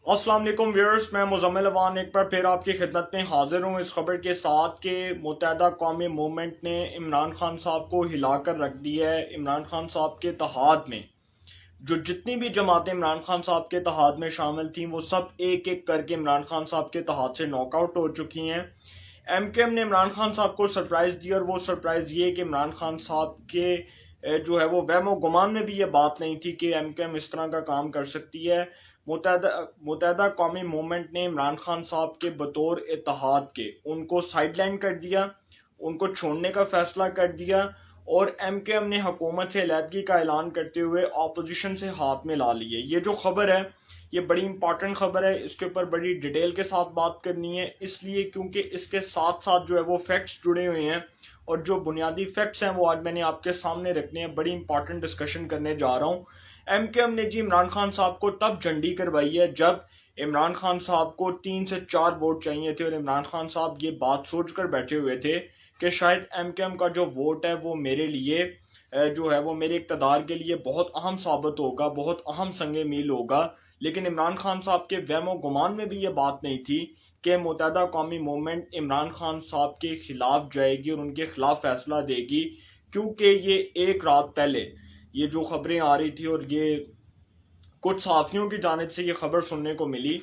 अस्सलाम वालेकुम व्यूअर्स, मैं मुज़म्मिल अवान एक बार फिर आपकी खिदमत में हाजिर हूँ इस खबर के साथ कि मुत्तहदा कौमी मूवमेंट ने इमरान खान साहब को हिलाकर रख दिया है। इमरान खान साहब के इत्तेहाद में जो जितनी भी जमातें इमरान खान साहब के इत्तेहाद में शामिल थीं वो सब एक एक करके इमरान खान साहब के इत्तेहाद से नॉकआउट हो चुकी हैं। एमकेएम ने इमरान खान साहब को सरप्राइज़ दी और वो सरप्राइज़ ये कि इमरान खान साहब के जो है वो वहमो गुमान में भी ये बात नहीं थी कि एमकेएम इस तरह का काम कर सकती है। मुत्तहदा कौमी मूवमेंट ने इमरान खान साहब के बतौर इत्तेहाद के उनको साइडलाइन कर दिया, उनको छोड़ने का फैसला कर दिया और एमकेएम ने हुकूमत से अलहदगी का ऐलान करते हुए अपोजिशन से हाथ में ला लिए। ये जो खबर है ये बड़ी इंपॉर्टेंट खबर है, इसके ऊपर बड़ी डिटेल के साथ बात करनी है, इसलिए क्योंकि इसके साथ साथ जो है वो फैक्ट्स जुड़े हुए हैं और जो बुनियादी फैक्ट्स हैं वो आज मैंने आपके सामने रखने हैं। बड़ी इंपॉर्टेंट डिस्कशन करने जा रहा हूँ। एमकेएम ने जी इमरान खान साहब को तब झंडी करवाई है जब इमरान खान साहब को 3 से 4 वोट चाहिए थे और इमरान खान साहब ये बात सोच कर बैठे हुए थे कि शायद एमकेएम का जो वोट है वो मेरे लिए जो है वो मेरे इक़्तिदार के लिए बहुत अहम साबित होगा, बहुत अहम संगे मील होगा। लेकिन इमरान खान साहब के वहमो गुमान में भी ये बात नहीं थी कि मुत्तहदा कौमी मूवमेंट इमरान खान साहब के खिलाफ जाएगी और उनके खिलाफ फैसला देगी, क्योंकि ये एक रात पहले ये जो खबरें आ रही थी और ये कुछ सहाफ़ियों की जानिब से ये खबर सुनने को मिली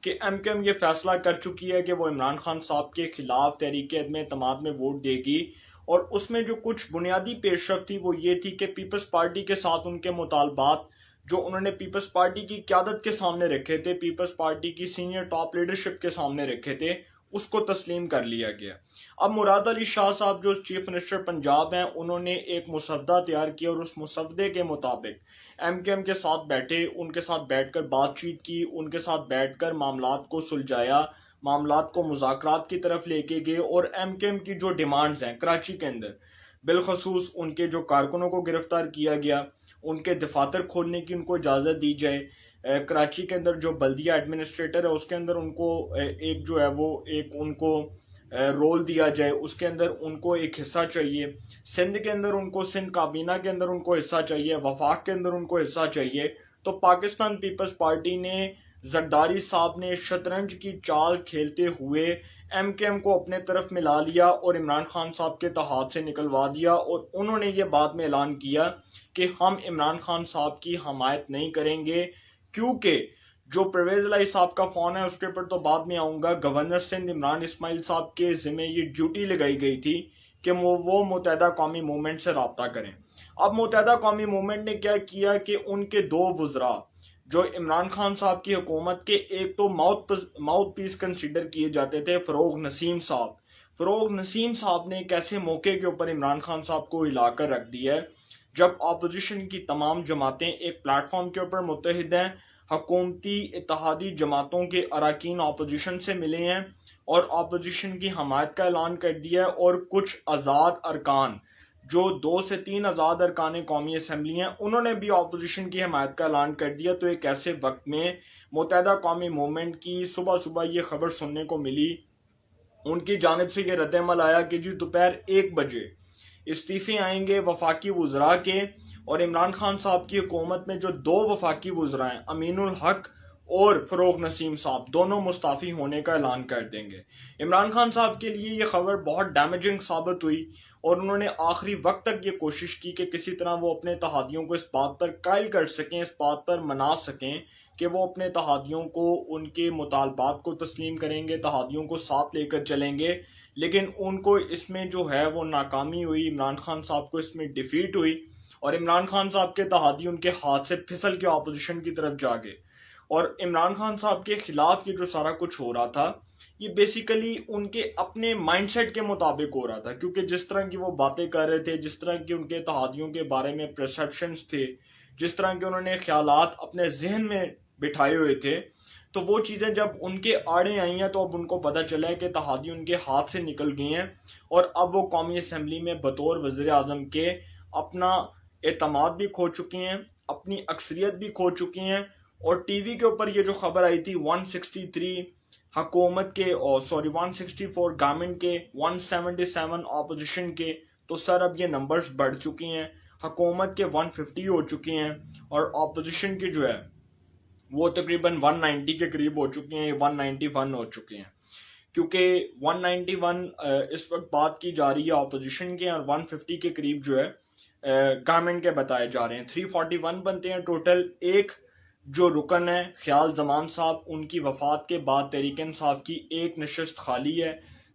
कि एमकेएम ये फैसला कर चुकी है कि वो इमरान खान साहब के खिलाफ तहरीक अदम एतमाद में वोट देगी। और उसमें जो कुछ बुनियादी पेशरफ थी वो ये थी कि पीपल्स पार्टी के साथ उनके मुतालबात जो उन्होंने पीपल्स पार्टी की क़यादत के सामने रखे थे, पीपल्स पार्टी की सीनियर टॉप लीडरशिप के सामने रखे थे, उसको तस्लीम कर लिया गया। अब मुराद अली शाह साहब जो चीफ मिनिस्टर पंजाब हैं उन्होंने एक मुसवदा तैयार किया और उस मुसवदे के मुताबिक एमकेएम के साथ बैठे, उनके साथ बैठकर बातचीत की, उनके साथ बैठकर मामलात को सुलझाया, मामलात को मुज़ाकरात की तरफ लेके गए और एमकेएम की जो डिमांड्स हैं कराची के अंदर बिलखसूस उनके जो कारकुनों को गिरफ्तार किया गया, उनके दफातर खोलने की उनको इजाज़त दी जाए, कराची के अंदर जो बल्दिया एडमिनिस्ट्रेटर है उसके अंदर उनको एक जो है वो एक उनको रोल दिया जाए, उसके अंदर उनको एक हिस्सा चाहिए, सिंध के अंदर उनको सिंध काबीना के अंदर उनको हिस्सा चाहिए, वफाक के अंदर उनको हिस्सा चाहिए। तो पाकिस्तान पीपल्स पार्टी ने जरदारी साहब ने शतरंज की चाल खेलते हुए एमकेएम को अपने तरफ मिला लिया और इमरान खान साहब के तहात से निकलवा दिया और उन्होंने ये बाद में ऐलान किया कि हम इमरान खान साहब की हमायत नहीं करेंगे, क्योंकि जो परवेज इलाही साहब का फ़ोन है उसके ऊपर तो बाद में आऊँगा। गवर्नर सिंध इमरान इस्माइल साहब के ज़िम्मे ये ड्यूटी लगाई गई थी कि वो मुत्तहदा कौमी मूवमेंट से रब्ता करें। अब मुत्तहदा कौमी मूवमेंट ने क्या किया कि उनके 2 वज़रा जो इमरान खान साहब की हुकूमत के एक तो माउथ पीस कंसिडर किए जाते थे, फ़रोग नसीम साहब ने एक ऐसे मौके के ऊपर इमरान खान साहब को हिलाकर रख दिया है जब अपोजिशन की तमाम जमातें एक प्लेटफॉर्म के ऊपर मुत्तहिद हैं, हकूमती इत्तेहादी जमातों के अरकान अपोजिशन से मिले हैं और अपोजिशन की हमायत का ऐलान कर दिया है और कुछ आज़ाद अरकान जो 2 से 3 आज़ाद अरकान कौमी असम्बली हैं उन्होंने भी अपोजिशन की हमायत का ऐलान कर दिया। तो एक ऐसे वक्त में मुत्तहदा कौमी मूवमेंट की सुबह सुबह ये खबर सुनने को मिली, उनकी जानिब से ये रद्द-ए-अमल आया कि जी दोपहर 1 बजे इस्तीफ़े आएंगे वफाकी वज़रा के और इमरान खान साहब की हुकूमत में जो 2 वफाकी वज़रा हैं अमीनुल हक और फ़रोग नसीम साहब दोनों मुस्ताफ़ी होने का ऐलान कर देंगे। इमरान खान साहब के लिए ये खबर बहुत डैमेजिंग साबित हुई और उन्होंने आखिरी वक्त तक ये कोशिश की कि किसी तरह वो अपने तहादियों को इस बात पर कायल कर सकें, इस बात पर मना सकें कि वो अपने तहादियों को उनके मुतालबात को तस्लीम करेंगे, तहादियों को साथ लेकर चलेंगे। लेकिन उनको इसमें जो है वो नाकामी हुई, इमरान खान साहब को इसमें डिफीट हुई और इमरान खान साहब के तहादी उनके हाथ से फिसल के अपोजिशन की तरफ जा गए। और इमरान खान साहब के खिलाफ ये जो सारा कुछ हो रहा था ये बेसिकली उनके अपने माइंडसेट के मुताबिक हो रहा था, क्योंकि जिस तरह की वो बातें कर रहे थे, जिस तरह की उनके तहादियों के बारे में परसेप्शंस थे, जिस तरह के उन्होंने ख्यालात अपने जहन में बिठाए हुए थे, तो वो चीज़ें जब उनके आड़े आई हैं तो अब उनको पता चला है कि तहादी उनके हाथ से निकल गई हैं और अब वो कौमी असम्बली में बतौर वज़ीर आज़म के अपना एतमाद भी खो चुकी हैं, अपनी अक्सरियत भी खो चुकी हैं। और टीवी के ऊपर ये जो खबर आई थी 163 हुकूमत के और 164 गवर्नमेंट के, 177 अपोजिशन के, तो सर अब ये नंबर्स बढ़ चुकी हैं, हुकूमत के 150 हो चुकी हैं और अपोजिशन की जो है वो तकरीबन 190 के करीब हो चुके हैं, 191 हो चुके हैं, क्योंकि 191 इस वक्त बात की जा रही है अपोजिशन के, और 150 के करीब जो है गवर्नमेंट के बताए जा रहे हैं। 341 बनते हैं टोटल। एक जो रुकन है ख्याल जमान साहब, उनकी वफात के बाद तहरीक इंसाफ की एक नशस्त खाली है।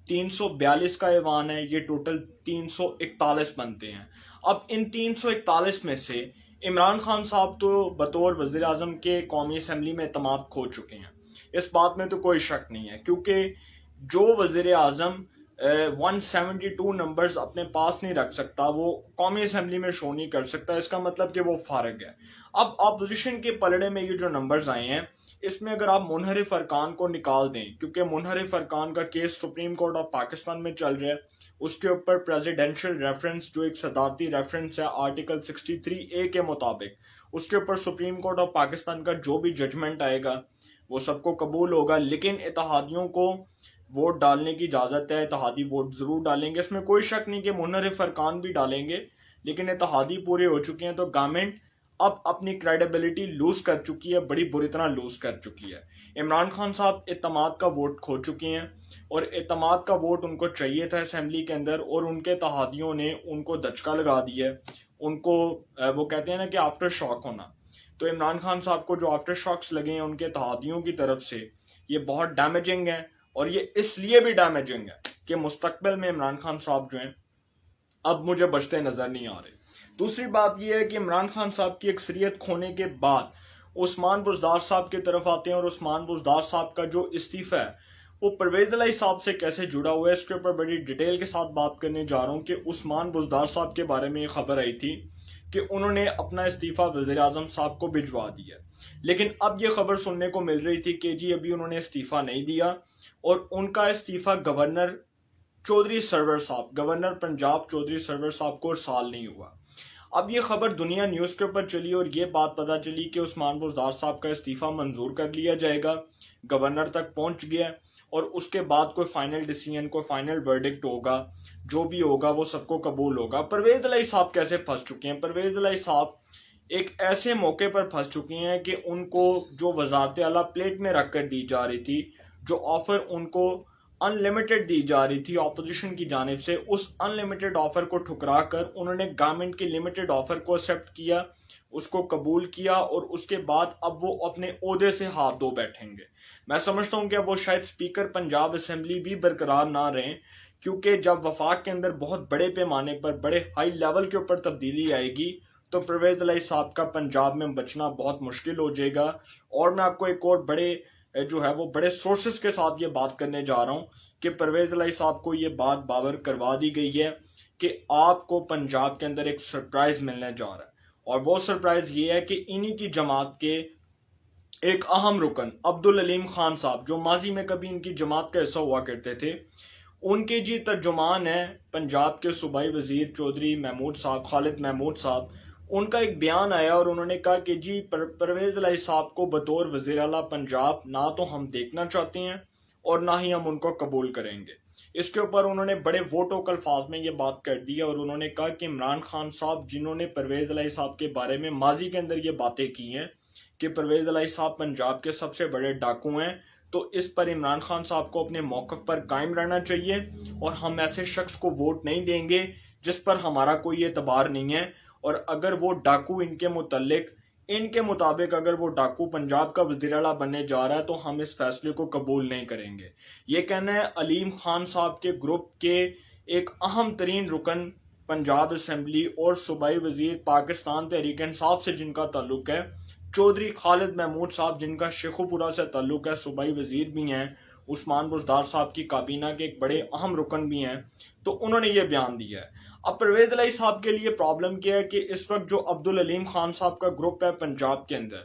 342 का ऐवान है, ये टोटल 341 बनते हैं। अब इन 341 में से इमरान खान साहब तो बतौर वज़ीर आज़म के कौमी असम्बली में एतमाद खो चुके हैं, इस बात में तो कोई शक नहीं है, क्योंकि जो वज़ीर आज़म 172 नंबर्स अपने पास नहीं रख सकता, वो कौमी असम्बली में शो नहीं कर सकता, इसका मतलब कि वो फारग है। अब अपोजिशन के पलड़े में ये जो नंबर्स आए हैं, इसमें अगर आप मुनहरिफ अरकान को निकाल दें, क्योंकि मुनहरिफ अरकान का case supreme court of Pakistan में चल रहा है, उसके ऊपर प्रेसिडेंशियल रेफरेंस जो एक सदारती रेफरेंस है आर्टिकल 63A के मुताबिक, उसके ऊपर सुप्रीम कोर्ट ऑफ पाकिस्तान का जो भी जजमेंट आएगा वो सबको कबूल होगा। लेकिन इत्तेहादियों को वोट डालने की इजाज़त है, इत्तेहादी वोट ज़रूर डालेंगे, इसमें कोई शक नहीं कि मुनहरिफ अरकान भी डालेंगे, लेकिन इत्तेहादी पूरे हो चुके हैं। तो गवर्नमेंट अब अपनी क्रेडिबिलिटी लूज कर चुकी है, बड़ी बुरी तरह लूज कर चुकी है। इमरान खान साहब एतमाद का वोट खो चुके हैं, और एतमाद का वोट उनको चाहिए था असेंबली के अंदर, और उनके इत्तेहादियों ने उनको दचका लगा दिया है। उनको वो कहते हैं ना कि आफ्टर शॉक होना, तो इमरान खान साहब को जो आफ्टर शॉक्स लगे हैं उनके इत्तेहादियों की तरफ से, ये बहुत डैमेजिंग है। और ये इसलिए भी डैमेजिंग है कि मुस्तकबिल में इमरान खान साहब जो हैं अब मुझे बचते नजर नहीं आ रहे। दूसरी बात यह है कि इमरान खान साहब की अक्सरियत खोने के बाद उस्मान बुज़दार साहब की तरफ आते हैं, और उस्मान बुज़दार साहब का जो इस्तीफा है वो परवेज़ इलाही साहब से कैसे जुड़ा हुआ है, इसके ऊपर बड़ी डिटेल के साथ बात करने जा रहा हूँ। कि उस्मान बुज़दार साहब के बारे में ये खबर आई थी कि उन्होंने अपना इस्तीफा वज़ीर आज़म साहब को भिजवा दिया, लेकिन अब ये खबर सुनने को मिल रही थी कि जी अभी उन्होंने इस्तीफा नहीं दिया, और उनका इस्तीफा गवर्नर चौधरी सरवर साहब, गवर्नर पंजाब चौधरी सरवर साहब को साल नहीं हुआ। अब ये खबर दुनिया न्यूज़ के ऊपर चली, और ये बात पता चली कि उस्मान बुज़दार साहब का इस्तीफा मंजूर कर लिया जाएगा, गवर्नर तक पहुंच गया, और उसके बाद कोई फाइनल डिसीजन, कोई फाइनल वर्डिक्ट होगा, जो भी होगा वो सबको कबूल होगा। परवेज़ इलाही साहब कैसे फंस चुके हैं? परवेज़ इलाही साहब एक ऐसे मौके पर फंस चुके हैं कि उनको जो वजारत आला प्लेट में रख कर दी जा रही थी, जो ऑफर उनको अनलिमिटेड दी जा रही थी ऑपोजिशन की जानिब से, उस अनलिमिटेड ऑफर को ठुकरा कर उन्होंने गवर्नमेंट के लिमिटेड ऑफर को एक्सेप्ट किया, उसको कबूल किया, और उसके बाद अब वो अपने ओहदे से हाथ धो बैठेंगे। मैं समझता हूँ कि अब वो शायद स्पीकर पंजाब असेंबली भी बरकरार ना रहें, क्योंकि जब वफाक के अंदर बहुत बड़े पैमाने पर, बड़े हाई लेवल के ऊपर तब्दीली आएगी, तो परवेज़ इलाही साहब का पंजाब में बचना बहुत मुश्किल हो जाएगा। और मैं आपको एक और बड़े जो है वो बड़े सोर्सेस के साथ ये बात करने जा रहा हूँ कि परवेज़ इलाही साहब को ये बात बावर करवा दी गई है कि आपको पंजाब के अंदर एक सरप्राइज मिलने जा रहा है, और वो सरप्राइज ये है कि इन्हीं की जमात के एक अहम रुकन अब्दुल अलीम खान साहब, जो माजी में कभी इनकी जमात का हिस्सा हुआ करते थे, उनके जी तर्जुमान है पंजाब के सूबाई वजीर चौधरी महमूद साहब, खालिद महमूद साहब। उनका एक बयान आया और उन्होंने कहा कि जी परवेज़ इलाही साहब को बतौर वज़ीर आला पंजाब ना तो हम देखना चाहते हैं और ना ही हम उनको कबूल करेंगे। इसके ऊपर उन्होंने बड़े वोटों अल्फाज में ये बात कर दी, और उन्होंने कहा कि इमरान खान साहब जिन्होंने परवेज़ इलाही साहब के बारे में माजी के अंदर ये बातें की हैं कि परवेज़ इलाही साहब पंजाब के सबसे बड़े डाकू हैं, तो इस पर इमरान खान साहब को अपने मौक़िफ़ पर कायम रहना चाहिए, और हम ऐसे शख्स को वोट नहीं देंगे जिस पर हमारा कोई एतबार नहीं है। और अगर वो डाकू इनके मुताबिक अगर वो डाकू पंजाब का वज़ीर आला बनने जा रहा है, तो हम इस फैसले को कबूल नहीं करेंगे। ये कहना है अलीम खान साहब के ग्रुप के एक अहम तरीन रुकन पंजाब असम्बली और सूबाई वज़ीर पाकिस्तान तहरीक इंसाफ से जिनका ताल्लुक है, चौधरी खालिद महमूद साहब, जिनका शेखुपुरा से ताल्लुक है, सूबाई वज़ीर भी हैं, उस्मान बुज़दार साहब की काबीना के एक बड़े अहम रुकन भी हैं, तो उन्होंने ये बयान दिया है। अब परवेज़ इलाही साहब के लिए प्रॉब्लम क्या है कि इस वक्त जो अब्दुल अलीम खान साहब का ग्रुप है पंजाब के अंदर,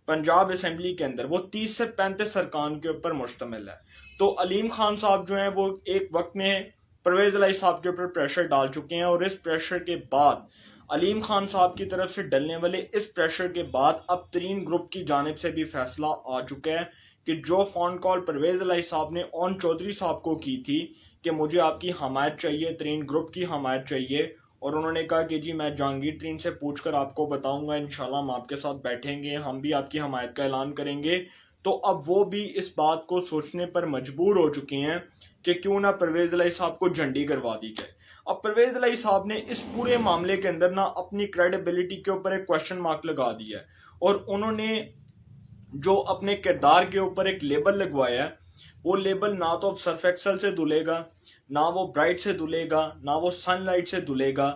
पंजाब असम्बली के अंदर, वो 30 से 35 अरकान के ऊपर मुश्तमिल है। तो अलीम खान साहब जो हैं वो एक वक्त में परवेज़ इलाही साहब के ऊपर प्रेशर डाल चुके हैं, और इस प्रेशर के बाद अलीम खान साहब की तरफ से डलने वाले इस प्रेशर के बाद अब तरीन ग्रुप की जानिब से भी फैसला आ चुका है कि जो फ़ोन कॉल परवेज़ इलाही साहब ने ऑन चौधरी साहब को की थी कि मुझे आपकी हमायत चाहिए, तरीन ग्रुप की हमायत चाहिए, और उन्होंने कहा कि जी मैं जहांगीर तरीन से पूछकर आपको बताऊंगा, इंशाल्लाह हम आपके साथ बैठेंगे, हम भी आपकी हमायत का ऐलान करेंगे। तो अब वो भी इस बात को सोचने पर मजबूर हो चुके हैं कि क्यों ना परवेज इलाही साहब को झंडी करवा दी जाए। अब परवेज इलाही साहब ने इस पूरे मामले के अंदर ना अपनी क्रेडिबिलिटी के ऊपर एक क्वेश्चन मार्क लगा दिया है, और उन्होंने जो अपने किरदार के ऊपर एक लेबल लगवाया है, वो लेबल ना तो अब सर्फ एक्सल से धुलेगा, ना वो ब्राइट से धुलेगा, ना वो सनलाइट से धुलेगा।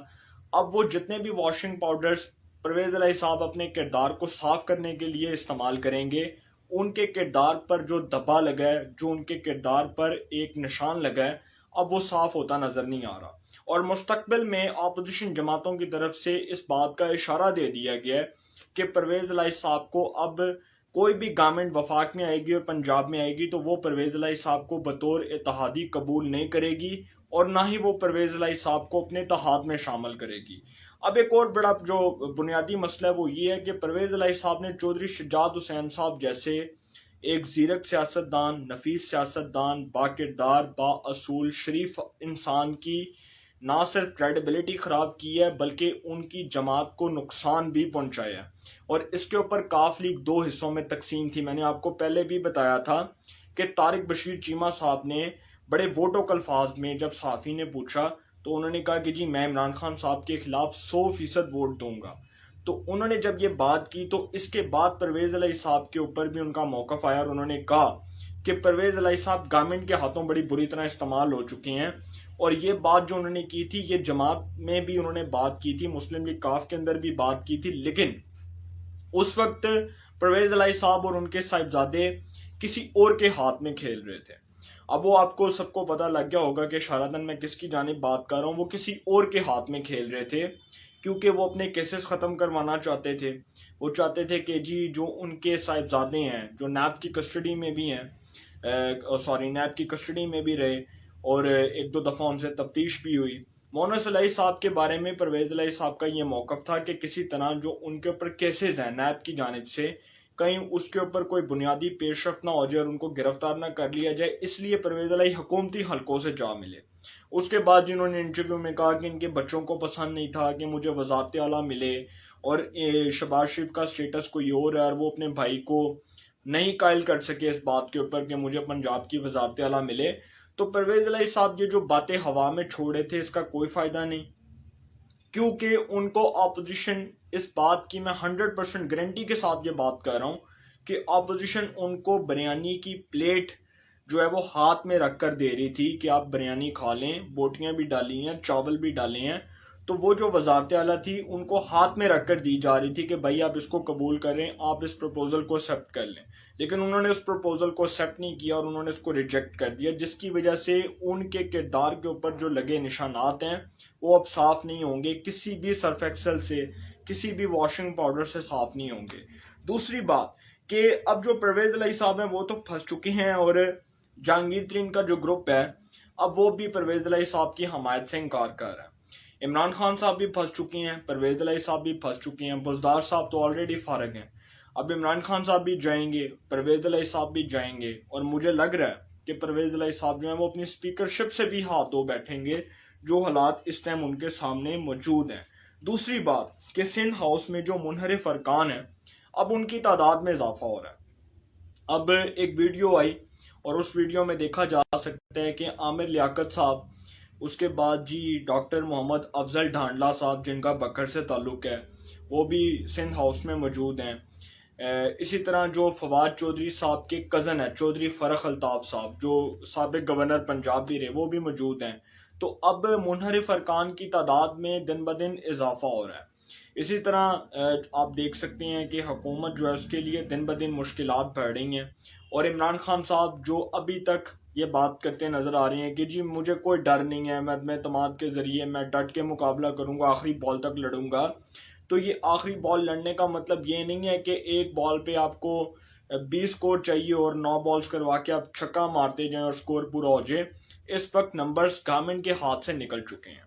अब वो जितने भी वॉशिंग पाउडर्स परवेज इलाही साहब अपने किरदार को साफ करने के लिए इस्तेमाल करेंगे, उनके किरदार पर जो धब्बा लगा है, जो उनके किरदार पर एक निशान लगा है, अब वो साफ होता नजर नहीं आ रहा। और मुस्तकबिल में अपोजिशन जमातों की तरफ से इस बात का इशारा दे दिया गया है कि परवेज इलाही साहब को अब कोई भी गवर्नमेंट वफाक में आएगी और पंजाब में आएगी तो वो परवेज इलाही साहब को बतौर इत्तेहादी कबूल नहीं करेगी, और ना ही वो परवेज इलाही साहब को अपने इत्तेहाद में शामिल करेगी। अब एक और बड़ा जो बुनियादी मसला है वो ये है कि परवेज इलाही साहब ने चौधरी शुजात हुसैन साहब जैसे एक जीरक सियासतदान, नफीस सियासतदान, बाकिरदार, बाअसूल, शरीफ इंसान की ना सिर्फ क्रेडिबिलिटी खराब की है बल्कि उनकी जमात को नुकसान भी पहुंचाया है। और इसके ऊपर काफ लीग दो हिस्सों में तकसीम थी। मैंने आपको पहले भी बताया था कि तारिक बशीर चीमा साहब ने बड़े वोटों अल्फाज में जब सहाफ़ी ने पूछा तो उन्होंने कहा कि जी मैं इमरान खान साहब के खिलाफ 100% वोट दूंगा। तो उन्होंने जब ये बात की तो इसके बाद परवेज इलाही साहब के ऊपर भी उनका मौक़िफ़ आया और उन्होंने कहा कि परवेज इलाही साहब गवर्नमेंट के हाथों बड़ी बुरी तरह इस्तेमाल हो चुके हैं। और ये बात जो उन्होंने की थी, ये जमात में भी उन्होंने बात की थी, मुस्लिम लीग काफ के अंदर भी बात की थी, लेकिन उस वक्त परवेज इलाही साहब और उनके साहिबजादे किसी और के हाथ में खेल रहे थे। अब वो आपको सबको पता लग गया होगा कि शारदन मैं किसकी जानिब बात कर रहा हूँ। वो किसी और के हाथ में खेल रहे थे क्योंकि वो अपने केसेस ख़त्म करवाना चाहते थे। वो चाहते थे कि जी जो उनके साहिबजादे हैं जो नैब की कस्टडी में भी हैं, नैब की कस्टडी में भी रहे और एक दो दफ़ा उनसे तफ्तीश भी हुई। मोनस इलाही साहब के बारे में परवेज इलाही साहब का ये मौक़िफ़ था कि किसी तरह जो उनके ऊपर केसेस हैं नैब की जानिब से, कहीं उसके ऊपर कोई बुनियादी पेशरफ ना हो जाए और उनको गिरफ्तार ना कर लिया जाए, इसलिए परवेज इलाही हुकूमती हलकों से जा मिले। उसके बाद जिन्होंने इंटरव्यू में कहा कि इनके बच्चों को पसंद नहीं था कि मुझे वज़ारत आला मिले और शहबाज शरीफ का स्टेटस कोई और है और वो अपने भाई को नहीं कायल कर सके इस बात के ऊपर कि मुझे पंजाब की वज़ारत आला मिले। तो परवेज इलाही साहब ये जो बातें हवा में छोड़े थे इसका कोई फायदा नहीं, क्योंकि उनको ऑपोजिशन इस बात की मैं 100% गारंटी के साथ ये बात कर रहा हूँ कि ऑपोजिशन उनको बिरयानी की प्लेट जो है वो हाथ में रख कर दे रही थी कि आप बिरयानी खा लें, बोटियां भी डाली हैं, चावल भी डाले हैं। तो वो जो वज़ारत आला थी उनको हाथ में रख कर दी जा रही थी कि भाई आप इसको कबूल करें, आप इस प्रपोजल को एक्सेप्ट कर लें। लेकिन उन्होंने उस प्रपोजल को एक्सेप्ट नहीं किया और उन्होंने इसको रिजेक्ट कर दिया, जिसकी वजह से उनके किरदार के ऊपर जो लगे निशानात हैं वो अब साफ नहीं होंगे, किसी भी सर्फ एक्सल से, किसी भी वॉशिंग पाउडर से साफ नहीं होंगे। दूसरी बात कि अब जो परवेज इलाही साहब हैं वो तो फंस चुके हैं और जहांगीर तरीन का जो ग्रुप है अब वो भी परवेज इलाही साहब की हमायत से इनकार कर रहा है। इमरान खान साहब भी फंस चुके हैं, परवेज इलाही साहब भी फंस चुके हैं, बुज़दार साहब तो ऑलरेडी फारग हैं। अब इमरान खान साहब भी जाएंगे, परवेज इलाही साहब भी जाएंगे, और मुझे लग रहा है कि परवेज इलाही साहब जो है वो अपनी स्पीकरशिप से भी हाथ धो बैठेंगे, जो हालात इस टाइम उनके सामने मौजूद हैं। दूसरी बात कि सिंध हाउस में जो मुनहरिफ अरकान है अब उनकी तादाद में इजाफा हो रहा है। अब एक वीडियो आई और उस वीडियो में देखा जा सकता है कि आमिर लियाकत साहब, उसके बाद जी डॉक्टर मोहम्मद अफजल ढांडला साहब जिनका बकर से ताल्लुक़ है वो भी सिंध हाउस में मौजूद हैं। इसी तरह जो फवाद चौधरी साहब के कज़न है चौधरी फ़रख अल्ताफ़ साहब जो साबिक़ गवर्नर पंजाब भी रहे वो भी मौजूद हैं। तो अब मुनहरिफ अरकान की तादाद में दिन ब दिन इजाफा हो रहा है। इसी तरह आप देख सकते हैं कि हुकूमत जो है उसके लिए दिन ब दिन मुश्किलात बढ़ रही हैं और इमरान खान साहब जो अभी तक ये बात करते नज़र आ रहे हैं कि जी मुझे कोई डर नहीं है, मैं तमाद के ज़रिए मैं डट के मुकाबला करूँगा, आखिरी बॉल तक लड़ूंगा। तो ये आखिरी बॉल लड़ने का मतलब ये नहीं है कि एक बॉल पे आपको 20 स्कोर चाहिए और 9 बॉल्स करवा के आप छक्का मारते जाएं और स्कोर पूरा हो जाए। इस वक्त नंबर्स गवर्नमेंट के हाथ से निकल चुके हैं।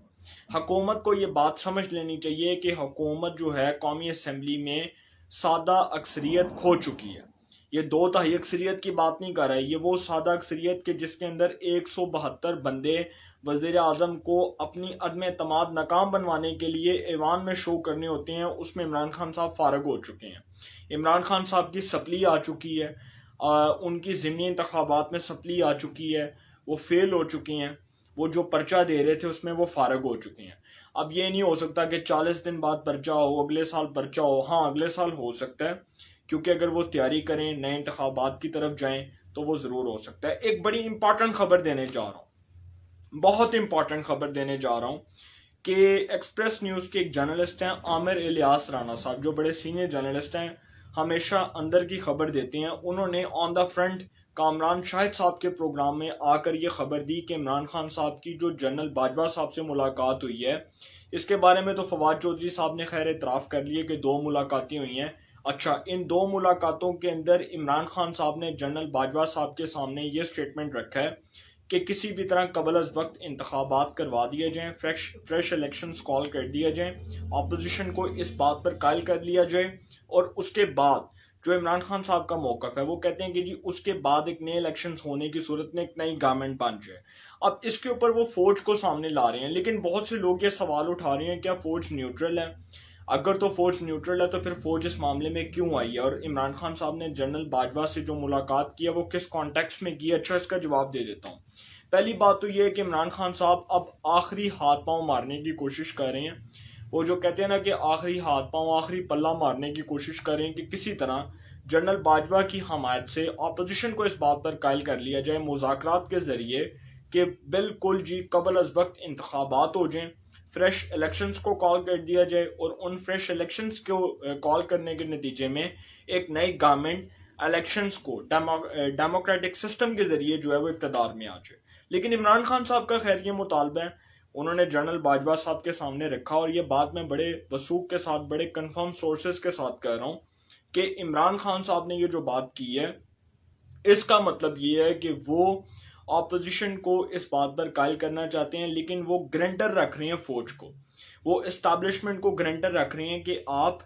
हुकूमत को ये बात समझ लेनी चाहिए कि हुकूमत जो है कौमी असम्बली में सादा अक्सरियत खो चुकी है। ये 2/3 अक्सरियत की बात नहीं कर रहा है, ये वो सादा अक्सरियत के जिसके अंदर 172 बंदे वज़ीर आज़म को अपनी अदम एतमाद नाकाम बनवाने के लिए ऐवान में शो करने होते हैं, उसमें इमरान खान साहब फारग हो चुके हैं। इमरान खान साहब की सप्ली आ चुकी है, उनकी ज़िमनी इंतखाबात में सप्ली आ चुकी है, वो फेल हो चुके हैं, वो जो पर्चा दे रहे थे उसमें वो फारग हो चुके हैं। अब ये नहीं हो सकता कि 40 दिन बाद पर्चा हो, अगले साल पर्चा हो। हाँ, अगले साल हो सकता है, क्योंकि अगर वो तैयारी करें, नए इंतखाबात की तरफ जाएं, तो वो ज़रूर हो सकता है। एक बड़ी इंपॉर्टेंट खबर देने जा रहा हूँ, बहुत इंपॉर्टेंट खबर देने जा रहा हूँ कि एक्सप्रेस न्यूज़ के एक जर्नलिस्ट हैं आमिर इलियास राना साहब, जो बड़े सीनियर जर्नलिस्ट हैं, हमेशा अंदर की खबर देते हैं। उन्होंने on the front Kamran Shahid साहब के प्रोग्राम में आकर ये खबर दी कि इमरान खान साहब की जो जनरल बाजवा साहब से मुलाकात हुई है, इसके बारे में तो फवाद चौधरी साहब ने खैर इतराफ़ कर लिए कि 2 मुलाकातें हुई हैं। अच्छा, इन 2 मुलाकातों के अंदर इमरान खान साहब ने जनरल बाजवा साहब के सामने ये स्टेटमेंट रखा है कि किसी भी तरह कबल अज़ वक्त इंतखाबात करवा दिए जाएँ, फ्रेश इलेक्शंस कॉल कर दिया जाए, अपोजिशन को इस बात पर कायल कर लिया जाए, और उसके बाद जो इमरान खान साहब का मौक़िफ़ है वो कहते हैं कि जी उसके बाद एक नए इलेक्शंस होने की सूरत में एक नई गवर्नमेंट बन जाए। अब इसके ऊपर वो फ़ौज को सामने ला रहे हैं, लेकिन बहुत से लोग ये सवाल उठा रहे हैं क्या फ़ौज न्यूट्रल है? अगर तो फ़ौज न्यूट्रल है तो फिर फ़ौज इस मामले में क्यों आई है? और इमरान खान साहब ने जनरल बाजवा से जो मुलाकात की है वो किस कॉन्टेक्स्ट में की है? अच्छा, इसका जवाब दे देता हूँ। पहली बात तो ये है कि इमरान खान साहब अब आखिरी हाथ पांव मारने की कोशिश कर रहे हैं। वो जो कहते हैं ना कि आखिरी हाथ पांव, आखिरी पल्ला मारने की कोशिश कर रहे हैं कि किसी तरह जनरल बाजवा की हमायत से अपोजिशन को इस बात पर कायल कर लिया जाए मुज़ाकरात के ज़रिए कि बिल्कुल जी कबल अज़ वक्त इंतखाबात हो जाएं, फ्रेश इलेक्शंस को कॉल कर दिया जाए, और उन फ्रेश इलेक्शंस को कॉल करने के नतीजे में एक नई गवर्नमेंट इलेक्शंस को डेमोक्रेटिक सिस्टम के ज़रिए जो है वो इक़्तिदार में आ जाए। लेकिन इमरान खान साहब का खैर ये मुतालबा है, उन्होंने जनरल बाजवा साहब के सामने रखा, और ये बात मैं बड़े वसूख के साथ, बड़े कंफर्म सोर्सेज के साथ कह रहा हूँ कि इमरान खान साहब ने ये जो बात की है, इसका मतलब ये है कि वो ऑपोजिशन को इस बात पर कायल करना चाहते हैं, लेकिन वो ग्रंटर रख रहे हैं फौज को, वो इस्टेब्लिशमेंट को ग्रंटर रख रहे हैं कि आप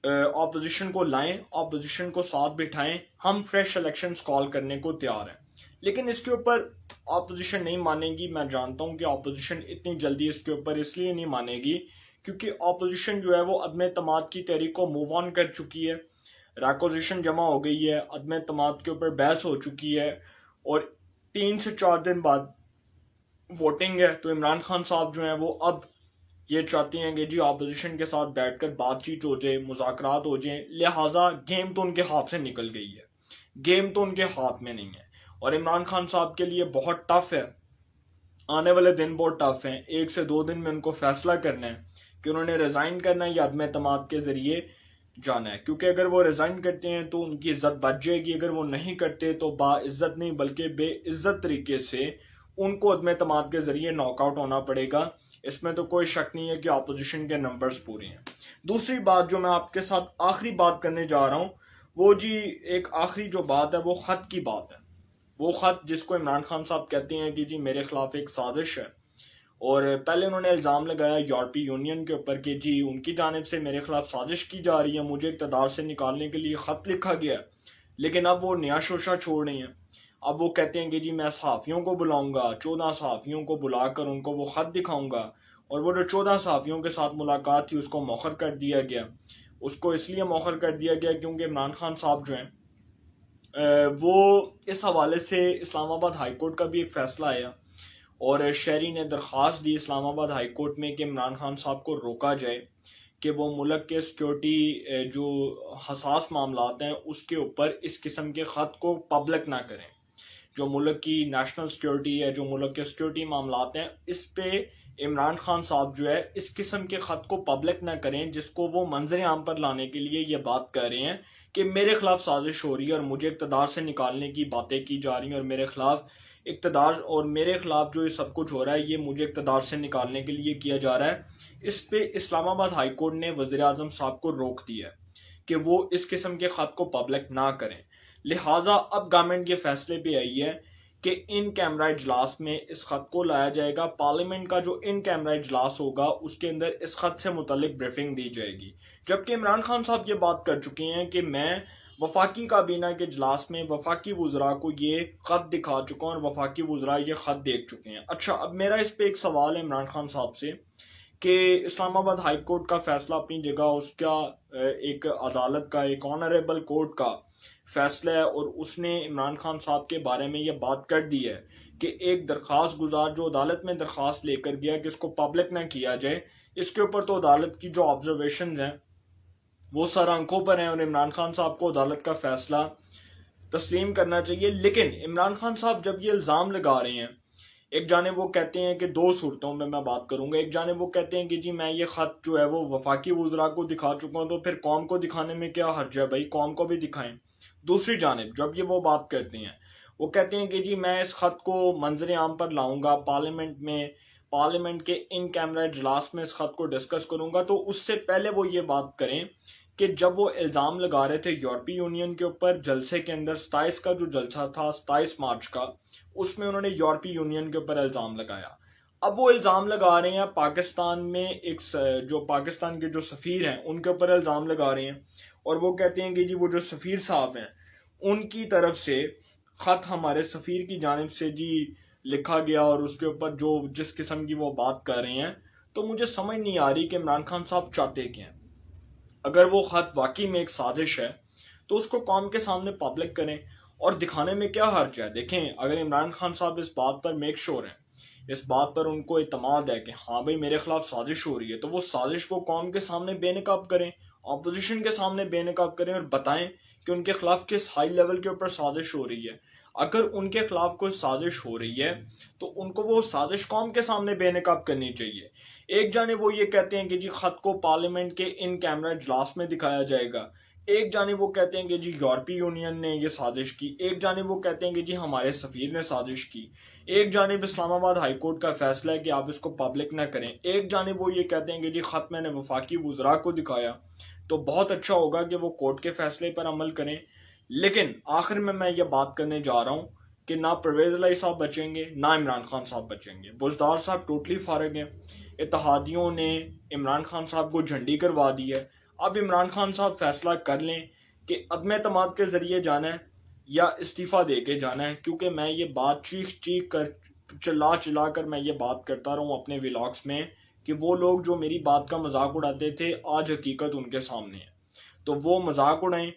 ऑपोजिशन को लाएं, ऑपोजिशन को साथ बिठाएं, हम फ्रेश इलेक्शंस कॉल करने को तैयार हैं। लेकिन इसके ऊपर ऑपोजिशन नहीं मानेगी। मैं जानता हूं कि ऑपोजिशन इतनी जल्दी इसके ऊपर इसलिए नहीं मानेगी क्योंकि ऑपोजिशन जो है वो अदम एतमाद की तहरीक को मूव ऑन कर चुकी है, रिक्विजिशन जमा हो गई है, अदम एतमाद के ऊपर बहस हो चुकी है, और 3 से 4 दिन बाद वोटिंग है। तो इमरान खान साहब जो हैं वो अब ये चाहते हैं कि जी ऑपोजिशन के साथ बैठकर बातचीत हो जाए, मुज़ाकरात हो जाए, लिहाजा गेम तो उनके हाथ से निकल गई है, गेम तो उनके हाथ में नहीं है। और इमरान खान साहब के लिए बहुत टफ है, आने वाले दिन बहुत टफ हैं। 1 से 2 दिन में उनको फैसला करना है कि उन्होंने रिज़ाइन करना है या अदम एतमाद के ज़रिए जाना है, क्योंकि अगर वो रिज़ाइन करते हैं तो उनकी इज्जत बच जाएगी, अगर वो नहीं करते तो बाइज्जत नहीं बल्कि बेइज्जत तरीके से उनको अदम एतमाद के ज़रिए नॉकआउट होना पड़ेगा। इसमें तो कोई शक नहीं है कि अपोजिशन के नंबर्स पूरे हैं। दूसरी बात जो मैं आपके साथ आखिरी बात करने जा रहा हूँ, वो जी एक आखिरी जो बात है वो ख़त की बात है। वो ख़त जिसको इमरान खान साहब कहते हैं कि जी मेरे खिलाफ एक साजिश है, और पहले उन्होंने इल्ज़ाम लगाया यूरोपीय यूनियन के ऊपर कि जी उनकी जानिब से मेरे खिलाफ साजिश की जा रही है, मुझे इक़्तिदार से निकालने के लिए ख़त लिखा गया है। लेकिन अब वो नया शोशा छोड़ रही हैं। अब वो कहते हैं कि जी मैं सहाफ़ियों को बुलाऊंगा, 14 सहाफ़ियों को बुलाकर उनको वो ख़त दिखाऊंगा, और वो जो 14 सहाफ़ियों के साथ मुलाकात थी उसको मौखर कर दिया गया। उसको इसलिए मौखर कर दिया गया क्योंकि इमरान खान साहब जो हैं वो इस हवाले से इस्लामाबाद हाई कोर्ट का भी एक फ़ैसला आया, और शहरी ने दरख्वास्त दी इस्लामाबाद हाई कोर्ट में कि इमरान खान साहब को रोका जाए कि वो मुल्क के सिक्योरिटी जो हसास मामलात हैं उसके ऊपर इस किस्म के ख़त को पब्लिक ना करें। जो मुल्क की नेशनल सिक्योरिटी है, जो मुल्क के सिक्योरिटी मामलात हैं, इस पे इमरान खान साहब जो है इस किस्म के ख़त को पब्लिक ना करें, जिसको वो मंजर आम पर लाने के लिए ये बात कर रहे हैं कि मेरे खिलाफ साजिश हो रही है और मुझे इक़्तिदार से निकालने की बातें की जा रही हैं, और मेरे खिलाफ इक़्तिदार और मेरे खिलाफ जो ये सब कुछ हो रहा है ये मुझे इक़्तिदार से निकालने के लिए किया जा रहा है। इस पे इस्लामाबाद हाई कोर्ट ने वज़ीर आज़म साहब को रोक दिया है कि वो इस किस्म के ख़त को पब्लिक ना करें। लिहाजा अब गवर्नमेंट के फैसले पे आई है कि इन कैमरा इजलास में इस ख़त को लाया जाएगा। पार्लियामेंट का जो इन कैमरा इजलास होगा उसके अंदर इस ख़त से मुतल्लिक ब्रीफिंग दी जाएगी। जबकि इमरान खान साहब ये बात कर चुके हैं कि मैं वफाकी काबीना के इजलास में वफाकी वुज़रा को ये ख़त दिखा चुका हूँ और वफाकी वुज़रा ये ख़त देख चुके हैं। अच्छा, अब मेरा इस पे एक सवाल है इमरान खान साहब से कि इस्लामाबाद हाई कोर्ट का फैसला अपनी जगह, उसका एक अदालत का, एक ऑनरेबल कोर्ट का फैसला है और उसने इमरान खान साहब के बारे में ये बात कर दी है कि एक दरख्वास्त गुजार जो अदालत में दरख्वास्त लेकर गया कि इसको पब्लिक ना किया जाए, इसके ऊपर तो अदालत की जो ऑब्जर्वेशन हैं वो सर आंखों पर हैं और इमरान खान साहब को अदालत का फैसला तस्लीम करना चाहिए। लेकिन इमरान खान साहब जब ये इल्ज़ाम लगा रहे हैं, एक जाने वो कहते हैं कि दो सूरतों में मैं बात करूंगा, एक जाने वो कहते हैं कि जी मैं ये ख़त जो है वो वफाकी वुज़रा को दिखा चुका हूँ, तो फिर कौम को दिखाने में क्या हर्ज है भाई, कौम को भी दिखाएं। दूसरी जानिब जब ये वो बात करते हैं, वो कहते हैं कि जी मैं इस ख़त को मंजर आम पर लाऊंगा, पार्लियामेंट में, पार्लियामेंट के इन कैमरा इजलास में इस ख़त को डिस्कस करूंगा। तो उससे पहले वो ये बात करें कि जब वो इल्ज़ाम लगा रहे थे यूरोपीय यूनियन के ऊपर जलसे के अंदर, 27 का जो जलसा था 27 मार्च का, उसमें उन्होंने यूरोपीय यूनियन के ऊपर इल्ज़ाम लगाया। अब वो इल्ज़ाम लगा रहे हैं पाकिस्तान में, एक जो पाकिस्तान के जो सफ़ीर हैं उनके ऊपर इल्ज़ाम लगा रहे हैं और वो कहते हैं कि जी वो जो सफ़ीर साहब हैं उनकी तरफ से ख़त हमारे सफ़ीर की जानिब से जी लिखा गया और उसके ऊपर जो जिस किस्म की वो बात कर रहे हैं, तो मुझे समझ नहीं आ रही कि इमरान खान साहब चाहते क्या हैं। अगर वो ख़त वाकई में एक साजिश है तो उसको कौम के सामने पब्लिक करें और दिखाने में क्या हर्ज है। देखें, अगर इमरान खान साहब इस बात पर मेक श्योर हैं, इस बात पर उनको इत्मीनान है कि हाँ भाई मेरे खिलाफ साजिश हो रही है, तो वो साजिश वो कौम के सामने बेनकाब करें, ऑपोजिशन के सामने बेनकाब करें और बताएं कि उनके खिलाफ किस हाई लेवल के ऊपर साजिश हो रही है। अगर उनके खिलाफ कोई साजिश हो रही है तो उनको वो साजिश कौम के सामने बेनकाब करनी चाहिए। एक जाने वो ये कहते हैं कि जी ख़त को पार्लियामेंट के इन कैमरा इजलास में दिखाया जाएगा, एक जाने वो कहते हैं कि जी यूरोपीय यूनियन ने ये साजिश की, एक जाने वो कहते हैं कि जी हमारे सफ़ीर ने साजिश की, एक जानिब इस्लामाबाद हाई कोर्ट का फैसला है कि आप इसको पब्लिक ना करें, एक जानिब वो ये कहते हैं कि जी ख़त मैंने वफाकी वुज़रा को दिखाया। तो बहुत अच्छा होगा कि वो कोर्ट के फैसले पर अमल करें। लेकिन आखिर में मैं ये बात करने जा रहा हूँ कि ना परवेज़ इलाही साहब बचेंगे, ना इमरान खान साहब बचेंगे। बुज़दार साहब टोटली फारग हैं, इत्तेहादियों ने इमरान खान साहब को झंडी करवा दी है। अब इमरान खान साहब फैसला कर लें कि अदम एतमाद के ज़रिए जाना है या इस्तीफ़ा दे के जाना है, क्योंकि मैं ये बात चीख चीख कर, चिल्ला चिल्ला कर मैं ये बात करता रहा हूँ अपने व्लॉग्स में कि वो लोग जो मेरी बात का मजाक उड़ाते थे आज हकीकत उनके सामने है। तो वो मजाक उड़ाएं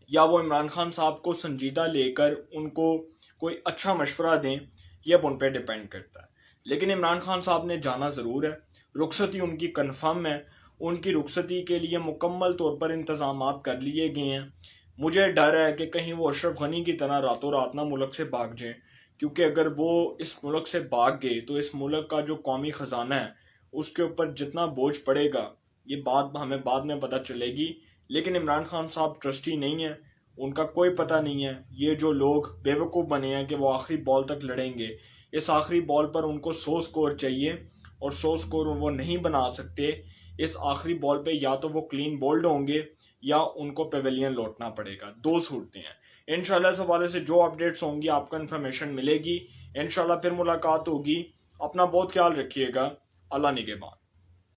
या वो इमरान खान साहब को संजीदा लेकर उनको कोई अच्छा मशवरा दें, ये अब उन पर डिपेंड करता है। लेकिन इमरान खान साहब ने जाना ज़रूर है, रुखसती उनकी कन्फर्म है, उनकी रुखसती के लिए मुकम्मल तौर पर इंतज़ामात कर लिए गए हैं। मुझे डर है कि कहीं वो अशरफ गनी की तरह रातों रात ना मुल्क से भाग जाएं, क्योंकि अगर वो इस मुल्क से भाग गए तो इस मुल्क का जो कौमी ख़जाना है उसके ऊपर जितना बोझ पड़ेगा ये बात हमें बाद में पता चलेगी। लेकिन इमरान खान साहब ट्रस्टी नहीं है, उनका कोई पता नहीं है। ये जो लोग बेवकूफ़ बने हैं कि वो आखिरी बॉल तक लड़ेंगे, इस आखिरी बॉल पर उनको 100 स्कोर चाहिए और 100 स्कोर वो नहीं बना सकते। इस आखिरी बॉल पे या तो वो क्लीन बोल्ड होंगे या उनको पेवेलियन लौटना पड़ेगा, दो सूरतें हैं। इंशाल्लाह इस हवाले से जो अपडेट्स होंगी आपको इन्फॉर्मेशन मिलेगी। इंशाल्लाह फिर मुलाकात होगी। अपना बहुत ख्याल रखिएगा। अल्लाह निगहबान।